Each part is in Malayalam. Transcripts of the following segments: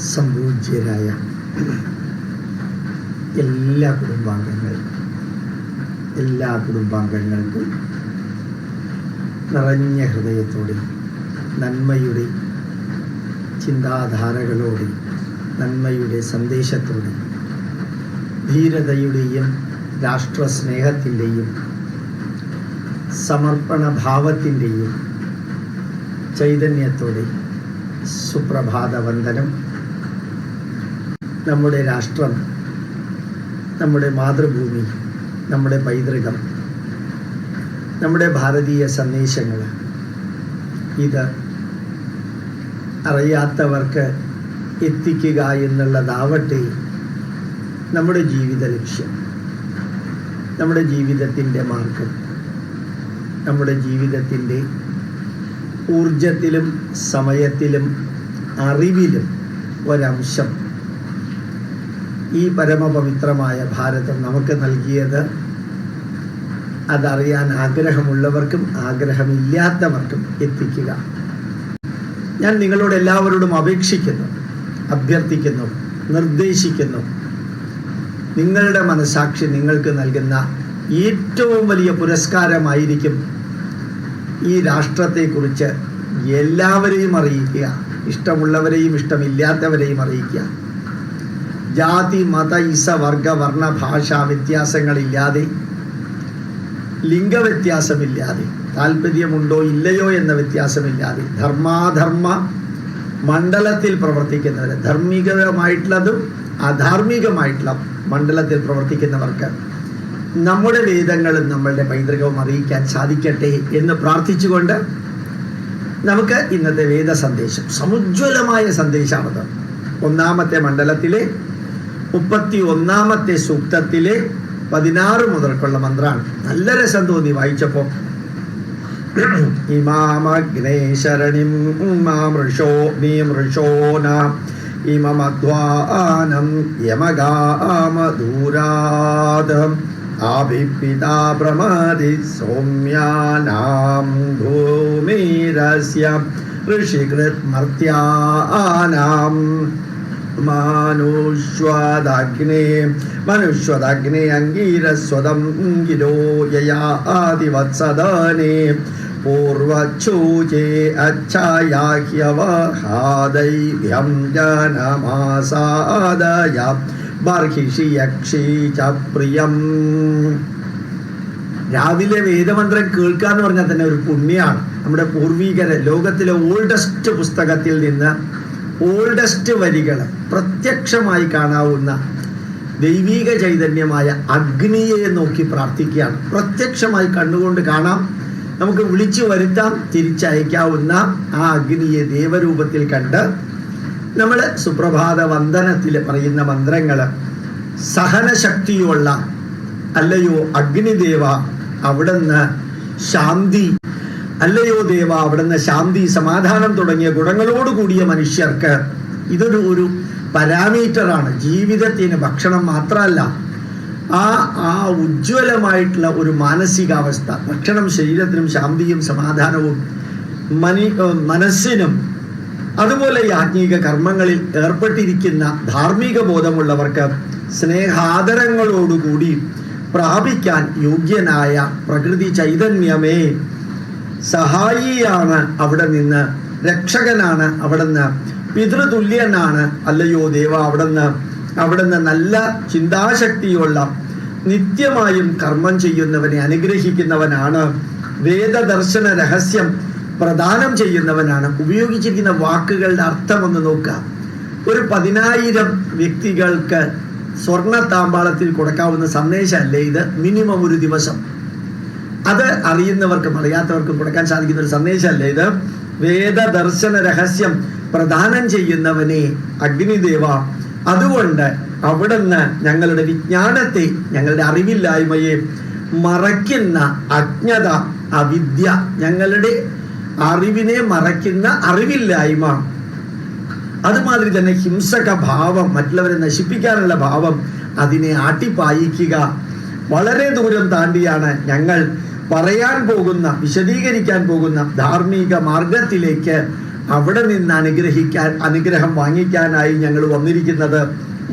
സംപൂജ്യരായ എല്ലാ കുടുംബാംഗങ്ങൾക്കും നിറഞ്ഞ ഹൃദയത്തോടെ നന്മയുടെ ചിന്താധാരകളോടെ നന്മയുടെ സന്ദേശത്തോടെ ധീരതയുടെയും രാഷ്ട്രസ്നേഹത്തിൻ്റെയും സമർപ്പണ ഭാവത്തിൻ്റെയും ചൈതന്യത്തോടെ സുപ്രഭാത വന്ദനം. നമ്മുടെ രാഷ്ട്രം, നമ്മുടെ മാതൃഭൂമി, നമ്മുടെ പൈതൃകം, നമ്മുടെ ഭാരതീയ സന്ദേശങ്ങൾ, ഇത് അറിയാത്തവർക്ക് എത്തിക്കുക എന്നുള്ളതാവട്ടെ നമ്മുടെ ജീവിത ലക്ഷ്യം, നമ്മുടെ ജീവിതത്തിൻ്റെ മാർഗം, നമ്മുടെ ജീവിതത്തിൻ്റെ ഊർജത്തിലും സമയത്തിലും അറിവിലും ഒരംശം ഈ പരമപവിത്രമായ ഭാരതം നമുക്ക് നൽകിയത് അതറിയാൻ ആഗ്രഹമുള്ളവർക്കും ആഗ്രഹമില്ലാത്തവർക്കും എത്തിക്കുക. ഞാൻ നിങ്ങളോട് എല്ലാവരോടും അപേക്ഷിക്കുന്നു, അഭ്യർത്ഥിക്കുന്നു, നിർദ്ദേശിക്കുന്നു. നിങ്ങളുടെ മനസാക്ഷി നിങ്ങൾക്ക് നൽകുന്ന ഏറ്റവും വലിയ പുരസ്കാരമായിരിക്കും ഈ രാഷ്ട്രത്തെക്കുറിച്ച് എല്ലാവരെയും അറിയിക്കുക, ഇഷ്ടമുള്ളവരെയും ഇഷ്ടമില്ലാത്തവരെയും അറിയിക്കുക. ജാതി മത ഇസ വർഗ വർണ്ണ ഭാഷാ വ്യത്യാസങ്ങളില്ലാതെ, ലിംഗവ്യത്യാസമില്ലാതെ, താല്പര്യമുണ്ടോ ഇല്ലയോ എന്ന വ്യത്യാസമില്ലാതെ ധർമാധർമ്മ മണ്ഡലത്തിൽ പ്രവർത്തിക്കുന്നവർ, ധാർമ്മികമായിട്ടുള്ളതും അധാർമികമായിട്ടുള്ള മണ്ഡലത്തിൽ പ്രവർത്തിക്കുന്നവർക്ക് നമ്മുടെ വേദങ്ങളും നമ്മളുടെ പൈതൃകവും അറിയിക്കാൻ സാധിക്കട്ടെ എന്ന് പ്രാർത്ഥിച്ചുകൊണ്ട് നമുക്ക് ഇന്നത്തെ വേദ സന്ദേശം, സമുജ്വലമായ സന്ദേശമാണത്. 1-ാമത്തെ മണ്ഡലത്തിലെ 31-ാമത്തെ സൂക്തത്തിലെ 16 മുതൽക്കുള്ള മന്ത്രമാണ്. നല്ല രസം തോന്നി വായിച്ചപ്പോൾ. ഇമാമഗ്നേ ശരണിം മൃഷോന ഇമമധ്വാനം യമഗാമദൂരാദം ആഭിപിതാ പ്രമതി സൗമ്യാനാം ഭൂമിരസ്യ ഋഷികൃത് മർത്യാനാം മനുഷ്വദഗ്നേ അംഗീരസ്വദം ഗിരോ യയാദിവത്സദാനേ പൂർവച്ചൂചേ അച്ഛായാഹ്യവഹാദൈഭ്യം ജനമാസാദയ ബർഹിഷി യക്ഷീ ച പ്രിയം. രാവിലെ വേദമന്ത്രം കേൾക്കുക എന്ന് പറഞ്ഞാൽ തന്നെ ഒരു പുണ്യമാണ്. നമ്മുടെ പൂർവികരെ ലോകത്തിലെ ഓൾഡസ്റ്റ് പുസ്തകത്തിൽ നിന്ന് ഓൾഡസ്റ്റ് വരികൾ പ്രത്യക്ഷമായി കാണാവുന്ന ദൈവിക ചൈതന്യമായ അഗ്നിയെ നോക്കി പ്രാർത്ഥിക്കുകയാണ്. പ്രത്യക്ഷമായി കണ്ണുകൊണ്ട് കാണാം, നമുക്ക് വിളിച്ചു വരുത്താം, തിരിച്ചയക്കാവുന്ന ആ അഗ്നിയെ ദേവരൂപത്തിൽ കണ്ട് നമ്മൾ സുപ്രഭാത വന്ദനത്തിൽ പറയുന്ന മന്ത്രങ്ങൾ, സഹനശക്തിയുള്ള അല്ലയോ അഗ്നിദേവ അവിടുന്ന് ശാന്തി, അല്ലയോ ദേവ അവിടുന്ന് ശാന്തി, സമാധാനം തുടങ്ങിയ ഗുണങ്ങളോട് കൂടിയ മനുഷ്യർക്ക് ഇതൊരു പാരാമീറ്ററാണ്. ജീവിതത്തിന് ഭക്ഷണം മാത്രമല്ല, ആ ഉജ്ജ്വലമായിട്ടുള്ള ഒരു മാനസികാവസ്ഥ. ഭക്ഷണം ശരീരത്തിനും ശാന്തിയും സമാധാനവും മനസ്സിനും, അതുപോലെ ഈ ആത്മീക കർമ്മങ്ങളിൽ ഏർപ്പെട്ടിരിക്കുന്ന ധാർമ്മിക ബോധമുള്ളവർക്ക് സ്നേഹാദരങ്ങളോടുകൂടി പ്രാപിക്കാൻ യോഗ്യനായ പ്രകൃതി ചൈതന്യമേ, സഹായിയാണ് അവിടെ നിന്ന്, രക്ഷകനാണ് അവിടുന്ന്, പിതൃതുല്യനാണ് അല്ലയോ ദേവ അവിടുന്ന് നല്ല ചിന്താശക്തിയുള്ള നിത്യമായും കർമ്മം ചെയ്യുന്നവനെ അനുഗ്രഹിക്കുന്നവനാണ്, വേദദർശന രഹസ്യം പ്രദാനം ചെയ്യുന്നവനാണ്. ഉപയോഗിച്ചിരിക്കുന്ന വാക്കുകളുടെ അർത്ഥം ഒന്ന് നോക്കുക. ഒരു 10,000 വ്യക്തികൾക്ക് സ്വർണ്ണ താമ്പാളത്തിൽ കൊടുക്കാവുന്ന സന്ദേശമല്ലേ ഇത്? മിനിമം ഒരു ദിവസം. അത് അറിയുന്നവർക്കും അറിയാത്തവർക്കും കൊടുക്കാൻ സാധിക്കുന്ന ഒരു സന്ദേശമല്ലേ ഇത്? വേദദർശന രഹസ്യം പ്രദാനം ചെയ്യുന്നവനെ അഗ്നിദേവ, അതുകൊണ്ട് അവിടുന്ന് ഞങ്ങളുടെ വിജ്ഞാനത്തെ, ഞങ്ങളുടെ അറിവില്ലായ്മയെ മറയ്ക്കുന്ന അജ്ഞത, അവിദ്യ, ഞങ്ങളുടെ അറിവിനെ മറയ്ക്കുന്ന അറിവില്ലായ്മ, അതുമാതിരി തന്നെ ഹിംസക ഭാവം, മറ്റുള്ളവരെ നശിപ്പിക്കാനുള്ള ഭാവം, അതിനെ ആട്ടിപ്പായിക്കുക. വളരെ ദൂരം താണ്ടിയാണ് ഞങ്ങൾ പറയാൻ പോകുന്ന, വിശദീകരിക്കാൻ പോകുന്ന ധാർമ്മിക മാർഗത്തിലേക്ക് അവിടെ നിന്ന് അനുഗ്രഹം വാങ്ങിക്കാനായി ഞങ്ങൾ വന്നിരിക്കുന്നത്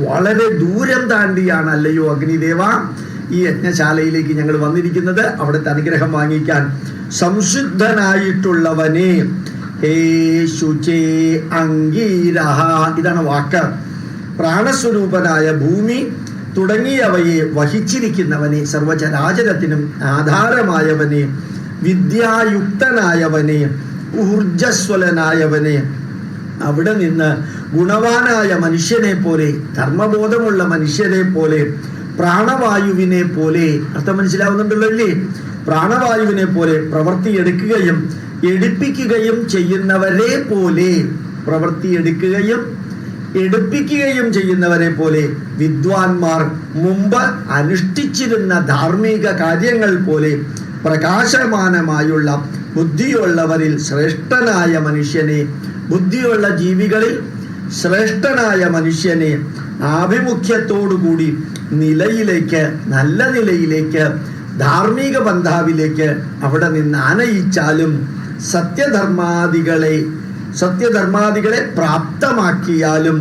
വളരെ ദൂരം താണ്ടിയാണ് അല്ലയോ അഗ്നിദേവ ഈ യജ്ഞശാലയിലേക്ക് ഞങ്ങൾ വന്നിരിക്കുന്നത്, അവിടുത്തെ അനുഗ്രഹം വാങ്ങിക്കാൻ. സംശുദ്ധനായിട്ടുള്ളവനെ ഹേ ശുചേ അംഗീരഹ, ഇതാണ് വാക്ക്. പ്രാണസ്വരൂപനായ ഭൂമി തുടങ്ങിയവയെ വഹിച്ചിരിക്കുന്നവനെ, സർവചരാചരത്തിനും ആധാരമായവനെ, വിദ്യായുക്തനായവനെ, ഊർജസ്വലനായവനെ, അവിടെ നിന്ന് ഗുണവാനായ മനുഷ്യനെ പോലെ, ധർമ്മബോധമുള്ള മനുഷ്യരെ പോലെ, പ്രാണവായുവിനെ പോലെ, അർത്ഥം മനസ്സിലാവുന്നുണ്ടല്ലോ അല്ലേ? പ്രാണവായുവിനെ പോലെ പ്രവൃത്തിയെടുക്കുകയും എടുപ്പിക്കുകയും ചെയ്യുന്നവരെ പോലെ, എടുപ്പിക്കുകയും ചെയ്യുന്നവരെ പോലെ, വിദ്വാൻമാർ മുമ്പ് അനുഷ്ഠിച്ചിരുന്ന ധാർമ്മിക കാര്യങ്ങൾ പോലെ പ്രകാശമാനമായുള്ള ബുദ്ധിയുള്ളവരിൽ ശ്രേഷ്ഠനായ മനുഷ്യനെ, ബുദ്ധിയുള്ള ജീവികളിൽ ശ്രേഷ്ഠനായ മനുഷ്യനെ ആഭിമുഖ്യത്തോടുകൂടി നിലയിലേക്ക്, നല്ല നിലയിലേക്ക്, ധാർമ്മിക ബന്ധാവിലേക്ക് അവിടെ നിന്ന് ആനയിച്ചാലും സത്യധർമാദികളെ പ്രാപ്തമാക്കിയാലും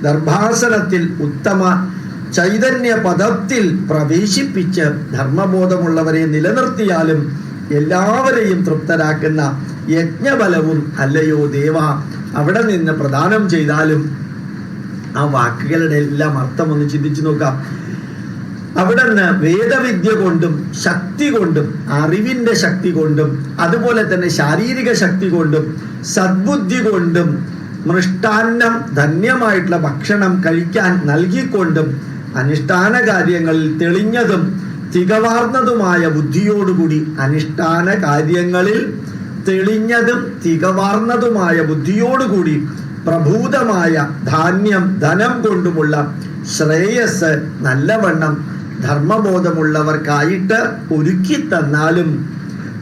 ദർഭാസനത്തിൽ ഉത്തമ ചൈതന്യ പദത്തിൽ പ്രവേശിപ്പിച്ച് ധർമ്മബോധമുള്ളവരെ നിലനിർത്തിയാലും എല്ലാവരെയും തൃപ്തരാക്കുന്ന യജ്ഞബലവും അല്ലയോ ദേവ അവിടെ നിന്ന് പ്രദാനം ചെയ്താലും. ആ വാക്കുകളുടെ എല്ലാം അർത്ഥം ഒന്ന് ചിന്തിച്ചു നോക്കാം. അവിടെ നിന്ന് വേദവിദ്യ കൊണ്ടും ശക്തി കൊണ്ടും, അറിവിന്റെ ശക്തി കൊണ്ടും, അതുപോലെ തന്നെ ശാരീരിക ശക്തി കൊണ്ടും, സദ്ബുദ്ധി കൊണ്ടും, മൃഷ്ടാന്നം ധന്യമായിട്ടുള്ള ഭക്ഷണം കഴിക്കാൻ നൽകിക്കൊണ്ടും, അനുഷ്ഠാന കാര്യങ്ങളിൽ തെളിഞ്ഞതും തികവാർന്നതുമായ ബുദ്ധിയോടുകൂടി, അനുഷ്ഠാന കാര്യങ്ങളിൽ തെളിഞ്ഞതും തികവാർന്നതുമായ ബുദ്ധിയോടുകൂടി പ്രഭൂതമായ ധാന്യം ധനം കൊണ്ടുമുള്ള ശ്രേയസ് നല്ലവണ്ണം ധർമ്മബോധമുള്ളവർക്കായിട്ട് ഒരുക്കി തന്നാലും,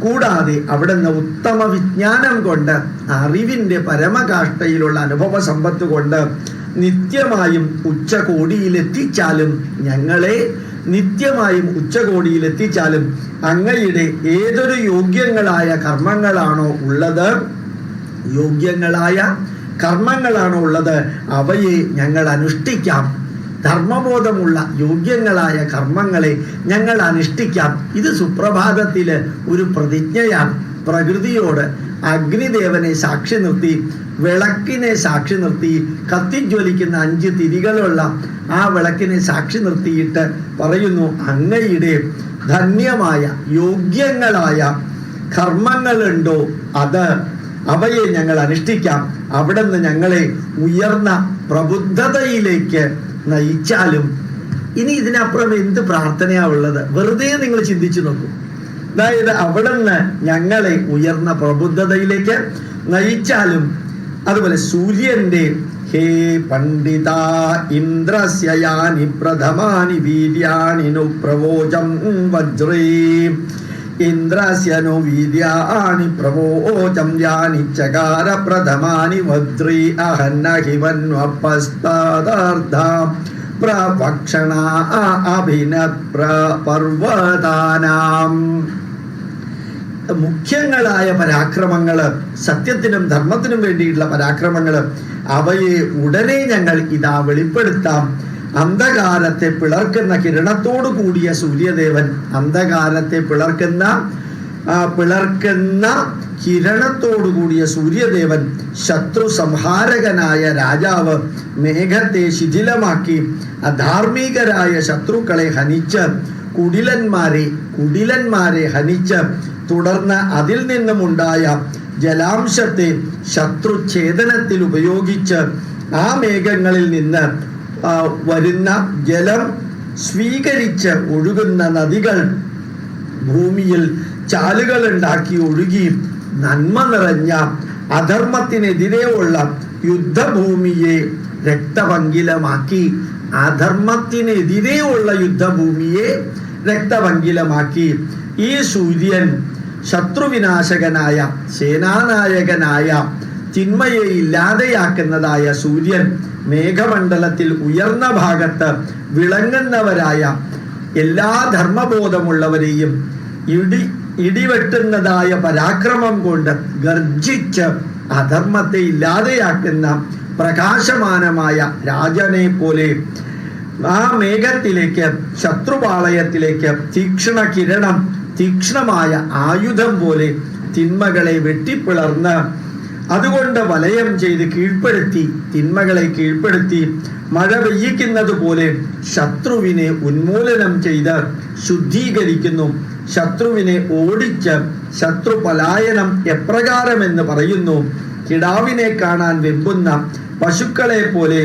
കൂടാതെ അവിടുന്ന് ഉത്തമ വിജ്ഞാനം കൊണ്ട്, അറിവിന്റെ പരമകാഷ്ഠയിലുള്ള അനുഭവ സമ്പത്ത് കൊണ്ട് നിത്യമായും ഉച്ചകോടിയിലെത്തിച്ചാലും, ഞങ്ങളെ നിത്യമായും ഉച്ചകോടിയിലെത്തിച്ചാലും അങ്ങയുടെ ഏതൊരു യോഗ്യങ്ങളായ കർമ്മങ്ങളാണോ ഉള്ളത് അവയെ ഞങ്ങൾ അനുഷ്ഠിക്കാം. ധർമ്മബോധമുള്ള യോഗ്യങ്ങളായ കർമ്മങ്ങളെ ഞങ്ങൾ അനുഷ്ഠിക്കാം. ഇത് സുപ്രഭാതത്തില് ഒരു പ്രതിജ്ഞയാണ്. പ്രകൃതിയോട് അഗ്നിദേവനെ സാക്ഷി നിർത്തി, വിളക്കിനെ സാക്ഷി നിർത്തി, കത്തിജ്വലിക്കുന്ന 5 തിരികളുള്ള ആ വിളക്കിനെ സാക്ഷി നിർത്തിയിട്ട് പറയുന്നു, അങ്ങയുടെ ധന്യമായ യോഗ്യങ്ങളായ കർമ്മങ്ങളുണ്ടോ അവയെ ഞങ്ങൾ അനുഷ്ഠിക്കാം. അവിടെ നിന്ന് ഞങ്ങളെ ഉയർന്ന പ്രബുദ്ധതയിലേക്ക് നയിച്ചാലും. ഇനി ഇതിനപ്പുറം എന്ത് പ്രാർത്ഥനയാ ഉള്ളത്? വെറുതെ നിങ്ങൾ ചിന്തിച്ചു നോക്കൂ. അതായത് അവിടെ നിന്ന് ഞങ്ങളെ ഉയർന്ന പ്രബുദ്ധതയിലേക്ക് നയിച്ചാലും, അതുപോലെ സൂര്യന്റെ ഹേ പണ്ഡിത ഇന്ദ്രസ്യയാനി പ്രഥമാനി വീര്യാണിനു പ്രവോചം വജ്രേ ഇന്ദ്രസ്യനു വീര്യാണി പ്രവോചം യാനി ചകാര പ്രഥമാനി വജ്രേ അഹന്നഹിവന്വപസ്താദാർദ്ധം പ്രവക്ഷണ അഭിനപ്രപർവതാനാം. മുഖ്യങ്ങളായ പരാക്രമങ്ങള്, സത്യത്തിനും ധർമ്മത്തിനും വേണ്ടിയിട്ടുള്ള പരാക്രമങ്ങള്, അവയെ ഉടനെ ഞങ്ങൾ ഇതാ വെളിപ്പെടുത്താം. അന്ധകാരത്തെ പിളർക്കുന്ന കിരണത്തോടു കൂടിയ സൂര്യദേവൻ, അന്ധകാരത്തെ പിളർക്കുന്ന കിരണത്തോടു കൂടിയ സൂര്യദേവൻ, ശത്രു സംഹാരകനായ രാജാവ്, മേഘത്തെ ശിഥിലമാക്കി അധാർമികരായ ശത്രുക്കളെ ഹനിച്ച് കുടിലന്മാരെ ഹനിച്ച് തുടർന്ന് അതിൽ നിന്നുമുണ്ടായ ജലാംശത്തെ ശത്രുഛേദനത്തിൽ ഉപയോഗിച്ച് ആ മേഘങ്ങളിൽ നിന്ന് വരുന്ന ജലം സ്വീകരിച്ച് ഒഴുകുന്ന നദികൾ ഭൂമിയിൽ ചാലുകൾ ഉണ്ടാക്കി ഒഴുകി നന്മ നിറഞ്ഞ അധർമ്മത്തിനെതിരെയുള്ള യുദ്ധഭൂമിയെ രക്തപങ്കിലമാക്കി, അധർമ്മത്തിനെതിരെയുള്ള യുദ്ധഭൂമിയെ രക്തപങ്കിലമാക്കി. ഈ സൂര്യൻ ശത്രുവിനാശകനായ, സേനാനായകനായ, തിന്മയെ ഇല്ലാതെയാക്കുന്നതായ സൂര്യൻ മേഘമണ്ഡലത്തിൽ ഉയർന്ന ഭാഗത്ത് വിളങ്ങുന്നവരായ എല്ലാ ധർമ്മബോധമുള്ളവരെയും ഇടിവെട്ടുന്നതായ പരാക്രമം കൊണ്ട് ഗർജിച്ച് അധർമ്മത്തെ ഇല്ലാതെയാക്കുന്ന പ്രകാശമാനമായ രാജനെ പോലെ ആ മേഘത്തിലേക്ക്, ശത്രുപാളയത്തിലേക്ക് തീക്ഷ്ണ കിരണം, തീക്ഷ്ണമായ ആയുധം പോലെ തിന്മകളെ വെട്ടിപ്പിളർന്ന് അതുകൊണ്ട് വലയം ചെയ്ത് കീഴ്പ്പെടുത്തി, തിന്മകളെ കീഴ്പ്പെടുത്തി മഴ പെയ്യിക്കുന്നത് പോലെ ശത്രുവിനെ ഉന്മൂലനം ചെയ്ത് ശുദ്ധീകരിക്കുന്നു. ശത്രുവിനെ ഓടിച്ച് ശത്രു പലായനം എപ്രകാരമെന്ന് പറയുന്നു. കിടാവിനെ കാണാൻ വെമ്പുന്ന പശുക്കളെ പോലെ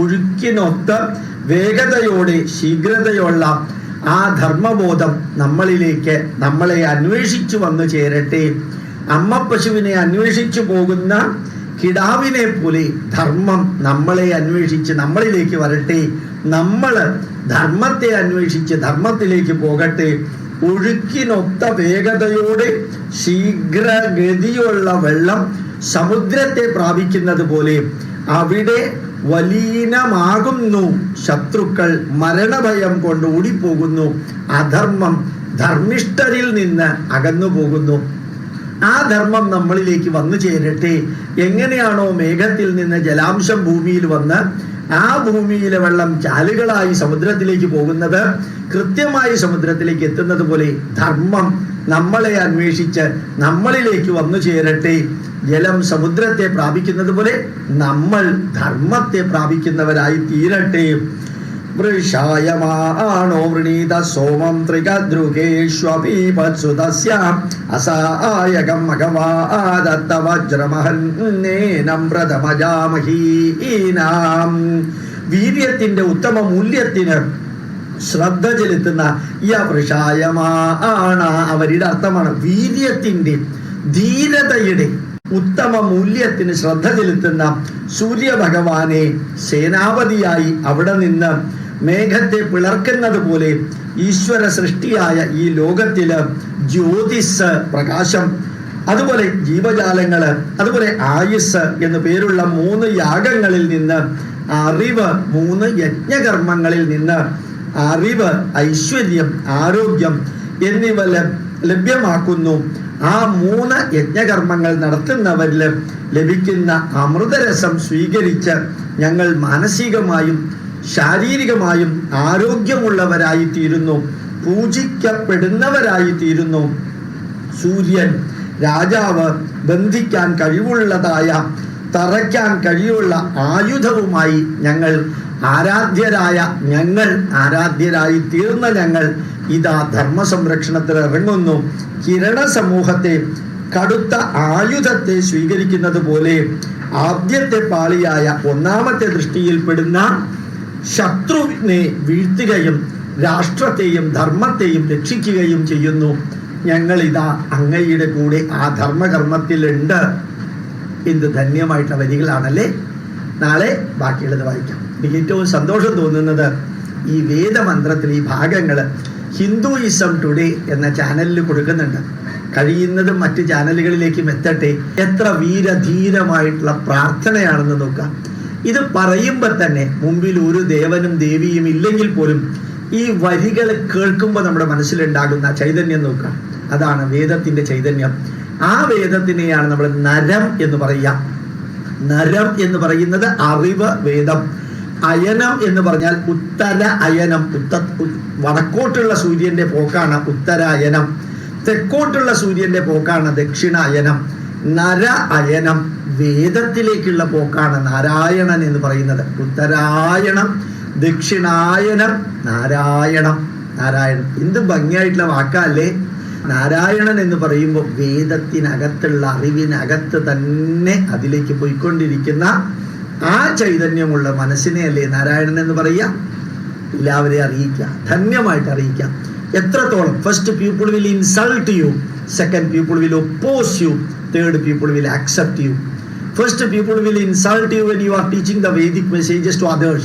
ഒഴുക്കിനൊത്ത് വേഗതയോടെ ശീഘ്രതയുള്ള ആ ധർമ്മബോധം നമ്മളിലേക്ക്, നമ്മളെ അന്വേഷിച്ചു വന്നു ചേരട്ടെ. അമ്മ പശുവിനെ അന്വേഷിച്ചു പോകുന്ന കിടാവിനെ പോലെ ധർമ്മം നമ്മളെ അന്വേഷിച്ച് നമ്മളിലേക്ക് വരട്ടെ. നമ്മൾ ധർമ്മത്തെ അന്വേഷിച്ച് ധർമ്മത്തിലേക്ക് പോകട്ടെ. ഒഴുക്കിനൊത്ത വേഗതയോടെ ശീഘ്രഗതിയുള്ള വെള്ളം സമുദ്രത്തെ പ്രാപിക്കുന്നത് പോലെ അവിടെ വലീനമാകുന്നു. ശത്രുക്കൾ മരണഭയം കൊണ്ട് ഓടിപ്പോകുന്നു. അധർമ്മം ധർമ്മിഷ്ഠരിൽ നിന്ന് അകന്നു പോകുന്നു. ആ ധർമ്മം നമ്മളിലേക്ക് വന്നു ചേരട്ടെ. എങ്ങനെയാണോ മേഘത്തിൽ നിന്ന് ജലാംശം ഭൂമിയിൽ വന്ന് ആ ഭൂമിയിലെ വെള്ളം ചാലുകളായി സമുദ്രത്തിലേക്ക് പോകുന്നത്, കൃത്യമായി സമുദ്രത്തിലേക്ക് എത്തുന്നത് പോലെ ധർമ്മം നമ്മളെ അന്വേഷിച്ച് നമ്മളിലേക്ക് വന്നു ചേരട്ടെ. ജലം സമുദ്രത്തെ പ്രാപിക്കുന്നത് പോലെ നമ്മൾ ധർമ്മത്തെ പ്രാപിക്കുന്നവരായി തീരട്ടെ. വൃഷായമാണോ വൃണീത സോമം ത്രികദ്രുകേഷ്വപീപത്സുതസ്യ അസായകം മഘവാദത്ത വജ്രമഹന്നേനം വ്രതമജാമഹീനാം. വീര്യത്തിന്റെ ഉത്തമ മൂല്യത്തിന് ശ്രദ്ധ ചെലുത്തുന്ന യവൃഷായമാണ് അവരുടെ അർത്ഥമാണ്. വീര്യത്തിന്റെ, ധീരതയുടെ ഉത്തമ മൂല്യത്തിന് ശ്രദ്ധ ചെലുത്തുന്ന സൂര്യഭഗവാനെ സേനാപതിയായി അവിടെ നിന്ന് മേഘത്തെ പിളർക്കുന്നത് പോലെ ഈശ്വര സൃഷ്ടിയായ ഈ ലോകത്തില് ജ്യോതിസ്, പ്രകാശം, അതുപോലെ ജീവജാലങ്ങള്, അതുപോലെ ആയുസ് എന്നു പേരുള്ള 3 യാഗങ്ങളിൽ നിന്ന് അറിവ്, 3 യജ്ഞകർമ്മങ്ങളിൽ നിന്ന് അറിവ്, ഐശ്വര്യം, ആരോഗ്യം എന്നിവ ലഭ്യമാക്കുന്നു. ആ 3 യജ്ഞകർമ്മങ്ങൾ നടത്തുന്നവരിൽ ലഭിക്കുന്ന അമൃതരസം സ്വീകരിച്ച് ഞങ്ങൾ മാനസികമായും ശാരീരികമായും ആരോഗ്യമുള്ളവരായി തീരുന്നു, പൂജിക്കപ്പെടുന്നവരായി തീരുന്നു. സൂര്യൻ രാജാവ് ബന്ധിക്കാൻ കഴിവുള്ളതായ, തറയ്ക്കാൻ കഴിയുള്ള ആയുധവുമായി ഞങ്ങൾ ആരാധ്യരായി തീർന്ന ഞങ്ങൾ ഇതാ ധർമ്മ സംരക്ഷണത്തിൽ ഇറങ്ങുന്നു. കിരണ സമൂഹത്തെ, കടുത്ത ആയുധത്തെ സ്വീകരിക്കുന്നത് പോലെ ആദ്യത്തെ പാളിയായ ഒന്നാമത്തെ ദൃഷ്ടിയിൽപ്പെടുന്ന ശത്രുവിനെ വീഴ്ത്തുകയും രാഷ്ട്രത്തെയും ധർമ്മത്തെയും രക്ഷിക്കുകയും ചെയ്യുന്നു. ഞങ്ങൾ ഇതാ അങ്ങയുടെ കൂടെ ആ ധർമ്മകർമ്മത്തിലുണ്ട്. എന്ത് ധന്യമായിട്ടുള്ള വരികളാണല്ലേ. നാളെ ബാക്കിയുള്ളത് വായിക്കാം. എനിക്ക് ഏറ്റവും സന്തോഷം തോന്നുന്നത് ഈ വേദമന്ത്രത്തിൽ ഈ ഭാഗങ്ങൾ ഹിന്ദുയിസം ടുഡേ എന്ന ചാനലിൽ കൊടുക്കുന്നുണ്ട്. കഴിയുന്നതും മറ്റ് ചാനലുകളിലേക്കും എത്തട്ടെ. എത്ര വീരധീരമായിട്ടുള്ള പ്രാർത്ഥനയാണെന്ന് നോക്കാം. ഇത് പറയുമ്പോൾ തന്നെ മുമ്പിൽ ഒരു ദേവനും ദേവിയും ഇല്ലെങ്കിൽ പോലും ഈ വരികൾ കേൾക്കുമ്പോൾ നമ്മുടെ മനസ്സിലുണ്ടാകുന്ന ചൈതന്യം നോക്കാം. അതാണ് വേദത്തിന്റെ ചൈതന്യം. ആ വേദത്തിനെയാണ് നമ്മൾ നരം എന്ന് പറയുക. നരം എന്ന് പറയുന്നത് അറിവ്, വേദം. അയനം എന്ന് പറഞ്ഞാൽ ഉത്തര അയനം, വടക്കോട്ടുള്ള സൂര്യന്റെ പോക്കാണ് ഉത്തരായനം. തെക്കോട്ടുള്ള സൂര്യന്റെ പോക്കാണ് ദക്ഷിണായനം. നര അയനം വേദത്തിലേക്കുള്ള പോക്കാണ് നാരായണൻ എന്ന് പറയുന്നത്. ഉത്തരായണം, ദക്ഷിണായനം, നാരായണം. നാരായണം എന്ത് ഭംഗിയായിട്ടുള്ള വാക്കല്ലേ. നാരായണൻ എന്ന് പറയുമ്പോൾ വേദത്തിനകത്തുള്ള അറിവിനകത്ത് തന്നെ അതിലേക്ക് പോയിക്കൊണ്ടിരിക്കുന്ന ആ ചൈതന്യമുള്ള മനസ്സിനെ അല്ലേ നാരായണൻ എന്ന് പറയുക. എല്ലാവരെയും അറിയിക്കുക, ധന്യമായിട്ട് അറിയിക്കാം. എത്രത്തോളം first people will insult you, second people will oppose you, third people will accept you. First people will insult you when you are teaching the Vedic messages to others.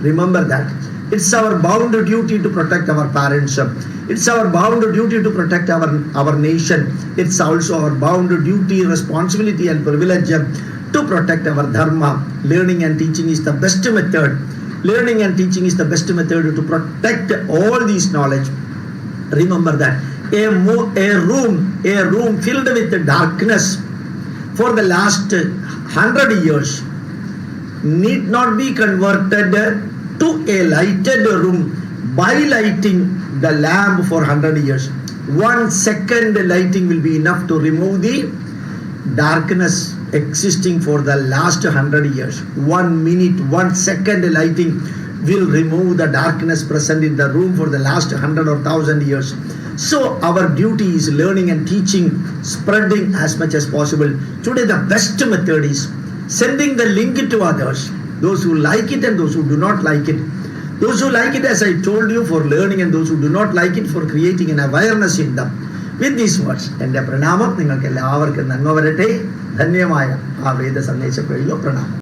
Remember that. It's our bound duty to protect our parents. It's our bound duty to protect our nation. It's also our bound duty, responsibility and privilege to protect our dharma. Learning and teaching is the best method. Learning and teaching is the best method to protect all these knowledge. Remember that. A room filled with darkness, for the last 100 years need not be converted to a lighted room by lighting the lamp for 100 years. 1 second lighting will be enough to remove the darkness existing for the last 100 years. 1 minute, 1 second lighting will remove the darkness present in the room for the last 100 or 1000 years. So our duty is learning and teaching, spreading as much as possible. Today the best method is sending the link to others, those who like it and those who do not like it. Those who like it, as I told you, for learning, and those who do not like it, for creating an awareness in them. With these words, എൻ്റെ പ്രണാമം നിങ്ങൾക്ക് എല്ലാവർക്കും നന്മ വരട്ടെ. ധന്യമായ ആ വേദ സന്ദേശങ്ങളിലോ പ്രണാമം.